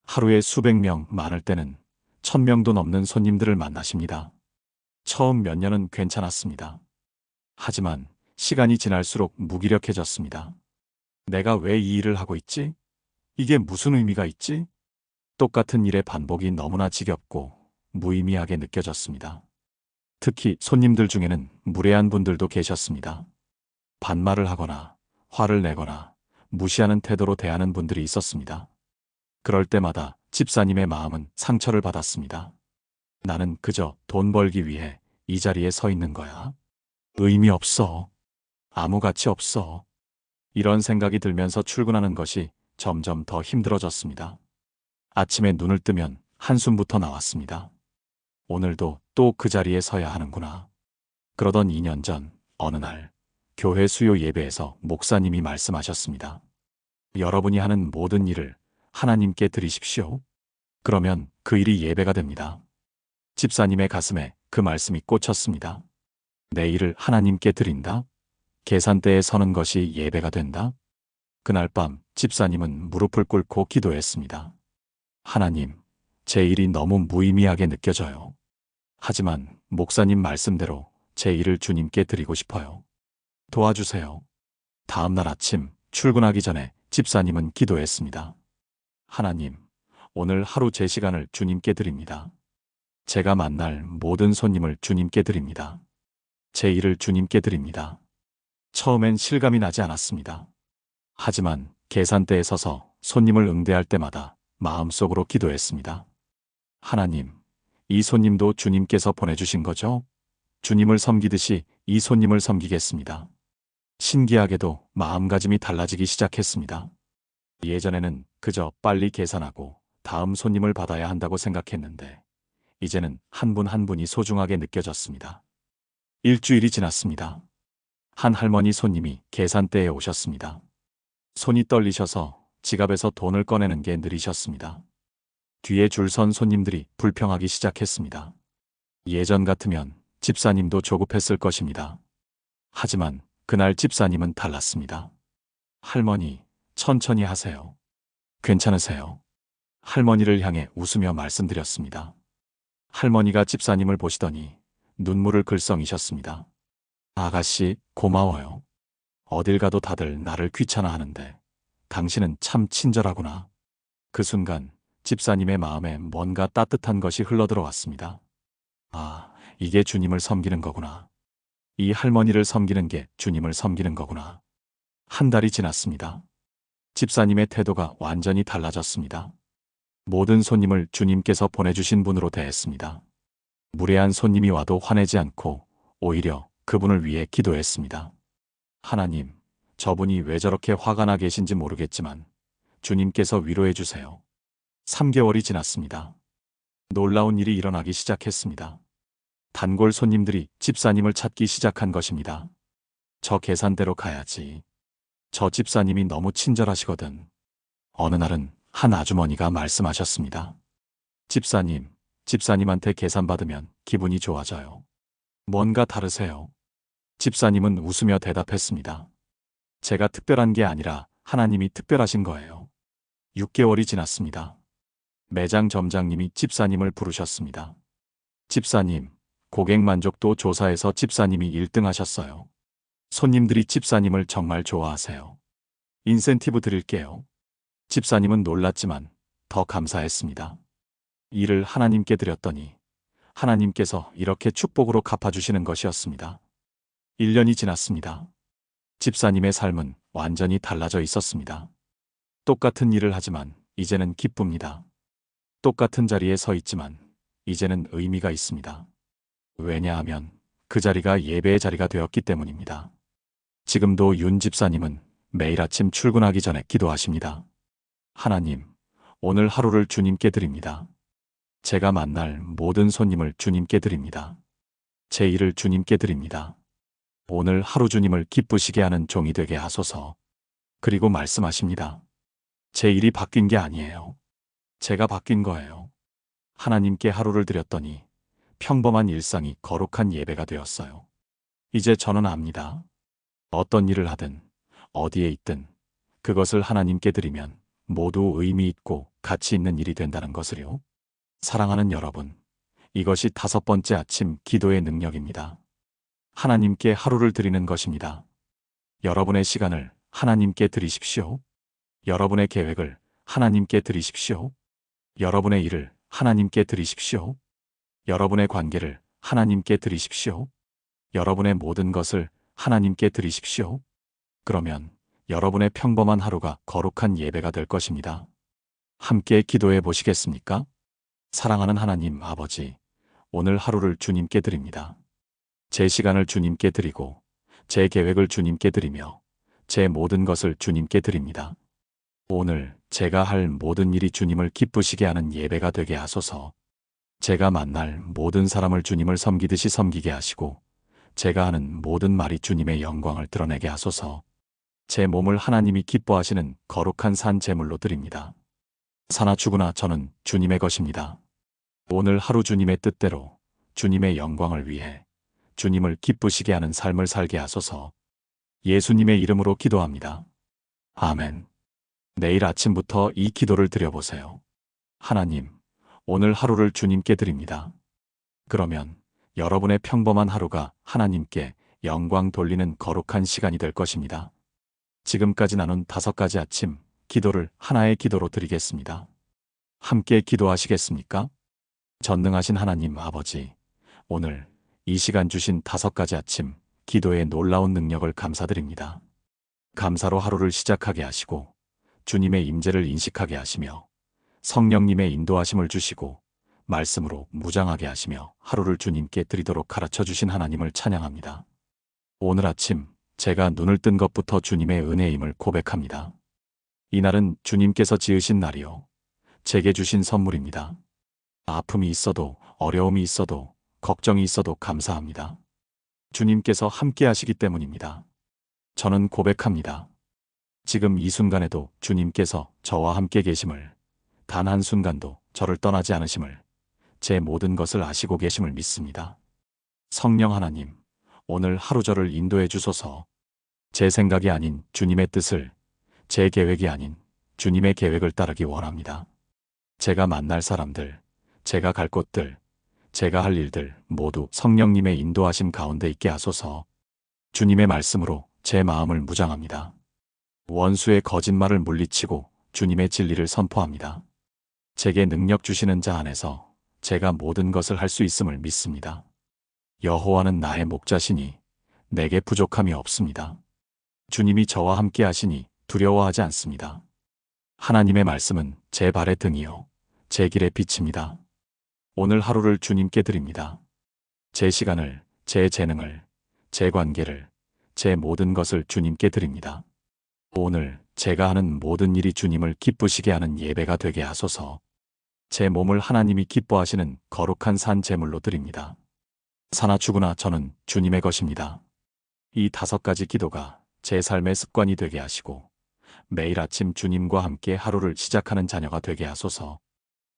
하루에 수백 명, 많을 때는 1000명도 넘는 손님들을 만나십니다. 처음 몇 년은 괜찮았습니다. 하지만 시간이 지날수록 무기력해졌습니다. 내가 왜 이 일을 하고 있지? 이게 무슨 의미가 있지? 똑같은 일의 반복이 너무나 지겹고 무의미하게 느껴졌습니다. 특히 손님들 중에는 무례한 분들도 계셨습니다. 반말을 하거나 화를 내거나 무시하는 태도로 대하는 분들이 있었습니다. 그럴 때마다 집사님의 마음은 상처를 받았습니다. 나는 그저 돈 벌기 위해 이 자리에 서 있는 거야. 의미 없어. 아무 가치 없어. 이런 생각이 들면서 출근하는 것이 점점 더 힘들어졌습니다. 아침에 눈을 뜨면 한숨부터 나왔습니다. 오늘도 또 그 자리에 서야 하는구나. 그러던 2년 전 어느 날 교회 수요 예배에서 목사님이 말씀하셨습니다. 여러분이 하는 모든 일을 하나님께 드리십시오. 그러면 그 일이 예배가 됩니다. 집사님의 가슴에 그 말씀이 꽂혔습니다. 내 일을 하나님께 드린다? 계산대에 서는 것이 예배가 된다? 그날 밤 집사님은 무릎을 꿇고 기도했습니다. 하나님, 제 일이 너무 무의미하게 느껴져요. 하지만 목사님 말씀대로 제 일을 주님께 드리고 싶어요. 도와주세요. 다음 날 아침 출근하기 전에 집사님은 기도했습니다. 하나님, 오늘 하루 제 시간을 주님께 드립니다. 제가 만날 모든 손님을 주님께 드립니다. 제 일을 주님께 드립니다. 처음엔 실감이 나지 않았습니다. 하지만 계산대에 서서 손님을 응대할 때마다 마음속으로 기도했습니다. 하나님, 이 손님도 주님께서 보내주신 거죠? 주님을 섬기듯이 이 손님을 섬기겠습니다. 신기하게도 마음가짐이 달라지기 시작했습니다. 예전에는 그저 빨리 계산하고 다음 손님을 받아야 한다고 생각했는데 이제는 한 분 한 분이 소중하게 느껴졌습니다. 일주일이 지났습니다. 한 할머니 손님이 계산대에 오셨습니다. 손이 떨리셔서 지갑에서 돈을 꺼내는 게 느리셨습니다. 뒤에 줄 선 손님들이 불평하기 시작했습니다. 예전 같으면 집사님도 조급했을 것입니다. 하지만 그날 집사님은 달랐습니다. 할머니, 천천히 하세요. 괜찮으세요? 할머니를 향해 웃으며 말씀드렸습니다. 할머니가 집사님을 보시더니 눈물을 글썽이셨습니다. 아가씨, 고마워요. 어딜 가도 다들 나를 귀찮아하는데 당신은 참 친절하구나. 그 순간 집사님의 마음에 뭔가 따뜻한 것이 흘러들어왔습니다. 아, 이게 주님을 섬기는 거구나. 이 할머니를 섬기는 게 주님을 섬기는 거구나. 한 달이 지났습니다. 집사님의 태도가 완전히 달라졌습니다. 모든 손님을 주님께서 보내주신 분으로 대했습니다. 무례한 손님이 와도 화내지 않고 오히려 그분을 위해 기도했습니다. 하나님, 저분이 왜 저렇게 화가 나 계신지 모르겠지만 주님께서 위로해 주세요. 3개월이 지났습니다. 놀라운 일이 일어나기 시작했습니다. 단골 손님들이 집사님을 찾기 시작한 것입니다. 저 계산대로 가야지. 저 집사님이 너무 친절하시거든. 어느 날은 한 아주머니가 말씀하셨습니다. 집사님, 집사님한테 계산 받으면 기분이 좋아져요. 뭔가 다르세요. 집사님은 웃으며 대답했습니다. 제가 특별한 게 아니라 하나님이 특별하신 거예요. 6개월이 지났습니다. 매장 점장님이 집사님을 부르셨습니다. 집사님, 고객 만족도 조사에서 집사님이 1등 하셨어요. 손님들이 집사님을 정말 좋아하세요. 인센티브 드릴게요. 집사님은 놀랐지만 더 감사했습니다. 일을 하나님께 드렸더니 하나님께서 이렇게 축복으로 갚아주시는 것이었습니다. 1년이 지났습니다. 집사님의 삶은 완전히 달라져 있었습니다. 똑같은 일을 하지만 이제는 기쁩니다. 똑같은 자리에 서 있지만 이제는 의미가 있습니다. 왜냐하면 그 자리가 예배의 자리가 되었기 때문입니다. 지금도 윤 집사님은 매일 아침 출근하기 전에 기도하십니다. 하나님, 오늘 하루를 주님께 드립니다. 제가 만날 모든 손님을 주님께 드립니다. 제 일을 주님께 드립니다. 오늘 하루 주님을 기쁘시게 하는 종이 되게 하소서. 그리고 말씀하십니다. 제 일이 바뀐 게 아니에요. 제가 바뀐 거예요. 하나님께 하루를 드렸더니 평범한 일상이 거룩한 예배가 되었어요. 이제 저는 압니다. 어떤 일을 하든 어디에 있든 그것을 하나님께 드리면 모두 의미 있고 가치 있는 일이 된다는 것을요. 사랑하는 여러분, 이것이 5번째 아침 기도의 능력입니다. 하나님께 하루를 드리는 것입니다. 여러분의 시간을 하나님께 드리십시오. 여러분의 계획을 하나님께 드리십시오. 여러분의 일을 하나님께 드리십시오. 여러분의 관계를 하나님께 드리십시오. 여러분의 모든 것을 하나님께 드리십시오. 그러면 여러분의 평범한 하루가 거룩한 예배가 될 것입니다. 함께 기도해 보시겠습니까? 사랑하는 하나님 아버지, 오늘 하루를 주님께 드립니다. 제 시간을 주님께 드리고 제 계획을 주님께 드리며 제 모든 것을 주님께 드립니다. 오늘 제가 할 모든 일이 주님을 기쁘시게 하는 예배가 되게 하소서. 제가 만날 모든 사람을 주님을 섬기듯이 섬기게 하시고 제가 하는 모든 말이 주님의 영광을 드러내게 하소서. 제 몸을 하나님이 기뻐하시는 거룩한 산 제물로 드립니다. 사나 죽으나 저는 주님의 것입니다. 오늘 하루 주님의 뜻대로 주님의 영광을 위해 주님을 기쁘시게 하는 삶을 살게 하소서. 예수님의 이름으로 기도합니다. 아멘. 내일 아침부터 이 기도를 드려보세요. 하나님, 오늘 하루를 주님께 드립니다. 그러면 여러분의 평범한 하루가 하나님께 영광 돌리는 거룩한 시간이 될 것입니다. 지금까지 나눈 5가지 아침 기도를 하나의 기도로 드리겠습니다. 함께 기도하시겠습니까? 전능하신 하나님 아버지, 오늘 이 시간 주신 5가지 아침 기도의 놀라운 능력을 감사드립니다. 감사로 하루를 시작하게 하시고 주님의 임재를 인식하게 하시며 성령님의 인도하심을 주시고 말씀으로 무장하게 하시며 하루를 주님께 드리도록 가르쳐 주신 하나님을 찬양합니다. 오늘 아침 제가 눈을 뜬 것부터 주님의 은혜임을 고백합니다. 이날은 주님께서 지으신 날이요, 제게 주신 선물입니다. 아픔이 있어도, 어려움이 있어도, 걱정이 있어도 감사합니다. 주님께서 함께 하시기 때문입니다. 저는 고백합니다. 지금 이 순간에도 주님께서 저와 함께 계심을, 단 한순간도 저를 떠나지 않으심을, 제 모든 것을 아시고 계심을 믿습니다. 성령 하나님, 오늘 하루 저를 인도해 주소서. 제 생각이 아닌 주님의 뜻을, 제 계획이 아닌 주님의 계획을 따르기 원합니다. 제가 만날 사람들, 제가 갈 곳들, 제가 할 일들 모두 성령님의 인도하심 가운데 있게 하소서. 주님의 말씀으로 제 마음을 무장합니다. 원수의 거짓말을 물리치고 주님의 진리를 선포합니다. 제게 능력 주시는 자 안에서 제가 모든 것을 할 수 있음을 믿습니다. 여호와는 나의 목자시니 내게 부족함이 없습니다. 주님이 저와 함께 하시니 두려워하지 않습니다. 하나님의 말씀은 제 발의 등이요 제 길의 빛입니다. 오늘 하루를 주님께 드립니다. 제 시간을, 제 재능을, 제 관계를, 제 모든 것을 주님께 드립니다. 오늘 제가 하는 모든 일이 주님을 기쁘시게 하는 예배가 되게 하소서. 제 몸을 하나님이 기뻐하시는 거룩한 산 제물로 드립니다. 사나 죽으나 저는 주님의 것입니다. 이 5가지 기도가 제 삶의 습관이 되게 하시고 매일 아침 주님과 함께 하루를 시작하는 자녀가 되게 하소서.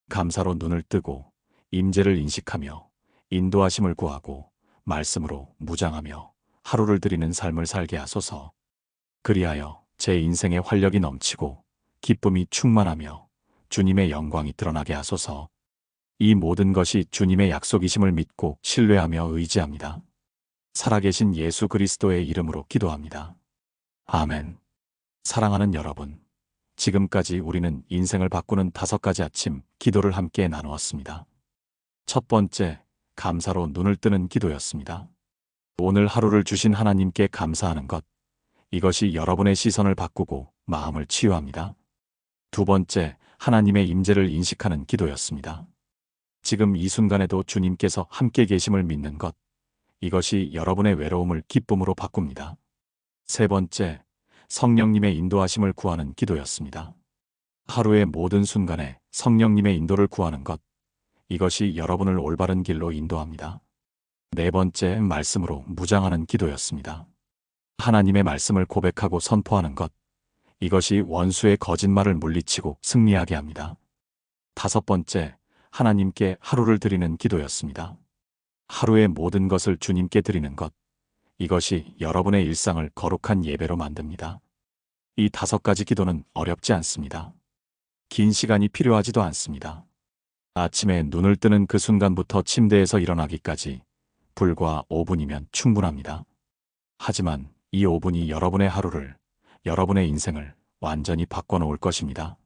감사로 눈을 뜨고 임재를 인식하며 인도하심을 구하고 말씀으로 무장하며 하루를 드리는 삶을 살게 하소서. 그리하여 제 인생의 활력이 넘치고 기쁨이 충만하며 주님의 영광이 드러나게 하소서. 이 모든 것이 주님의 약속이심을 믿고 신뢰하며 의지합니다. 살아계신 예수 그리스도의 이름으로 기도합니다. 아멘. 사랑하는 여러분, 지금까지 우리는 인생을 바꾸는 5가지 아침 기도를 함께 나누었습니다. 첫 번째, 감사로 눈을 뜨는 기도였습니다. 오늘 하루를 주신 하나님께 감사하는 것, 이것이 여러분의 시선을 바꾸고 마음을 치유합니다. 두 번째, 하나님의 임재를 인식하는 기도였습니다. 지금 이 순간에도 주님께서 함께 계심을 믿는 것, 이것이 여러분의 외로움을 기쁨으로 바꿉니다. 세 번째, 성령님의 인도하심을 구하는 기도였습니다. 하루의 모든 순간에 성령님의 인도를 구하는 것, 이것이 여러분을 올바른 길로 인도합니다. 네 번째, 말씀으로 무장하는 기도였습니다. 하나님의 말씀을 고백하고 선포하는 것, 이것이 원수의 거짓말을 물리치고 승리하게 합니다. 5번째, 하나님께 하루를 드리는 기도였습니다. 하루의 모든 것을 주님께 드리는 것, 이것이 여러분의 일상을 거룩한 예배로 만듭니다. 이 5가지 기도는 어렵지 않습니다. 긴 시간이 필요하지도 않습니다. 아침에 눈을 뜨는 그 순간부터 침대에서 일어나기까지 불과 5분이면 충분합니다. 하지만 이 5분이 여러분의 하루를, 여러분의 인생을 완전히 바꿔놓을 것입니다.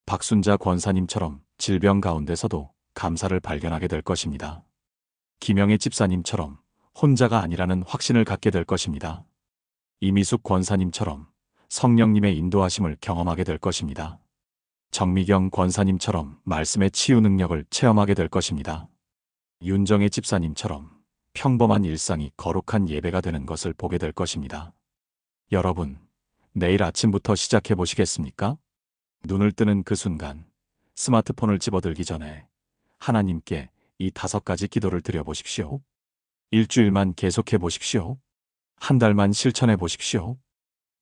박순자 권사님처럼 질병 가운데서도 감사를 발견하게 될 것입니다. 김영애 집사님처럼 혼자가 아니라는 확신을 갖게 될 것입니다. 이미숙 권사님처럼 성령님의 인도하심을 경험하게 될 것입니다. 정미경 권사님처럼 말씀의 치유 능력을 체험하게 될 것입니다. 윤정혜 집사님처럼 평범한 일상이 거룩한 예배가 되는 것을 보게 될 것입니다. 여러분, 내일 아침부터 시작해 보시겠습니까? 눈을 뜨는 그 순간, 스마트폰을 집어들기 전에 하나님께 이 5가지 기도를 드려보십시오. 일주일만 계속해 보십시오. 한 달만 실천해 보십시오.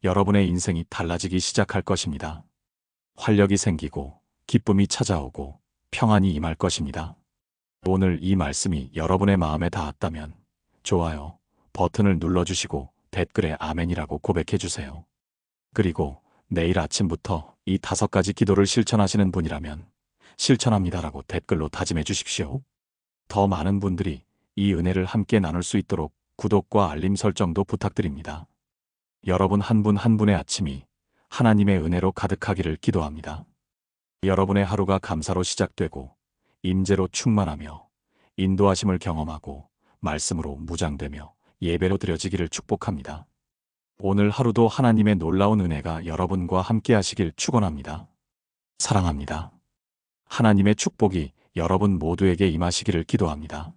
여러분의 인생이 달라지기 시작할 것입니다. 활력이 생기고 기쁨이 찾아오고 평안이 임할 것입니다. 오늘 이 말씀이 여러분의 마음에 닿았다면 좋아요 버튼을 눌러주시고 댓글에 아멘이라고 고백해 주세요. 그리고 내일 아침부터 이 5가지 기도를 실천하시는 분이라면 실천합니다라고 댓글로 다짐해 주십시오. 더 많은 분들이 이 은혜를 함께 나눌 수 있도록 구독과 알림 설정도 부탁드립니다. 여러분 한 분 한 분의 아침이 하나님의 은혜로 가득하기를 기도합니다. 여러분의 하루가 감사로 시작되고 임재로 충만하며 인도하심을 경험하고 말씀으로 무장되며 예배로 드려지기를 축복합니다. 오늘 하루도 하나님의 놀라운 은혜가 여러분과 함께 하시길 축원합니다. 사랑합니다. 하나님의 축복이 여러분 모두에게 임하시기를 기도합니다.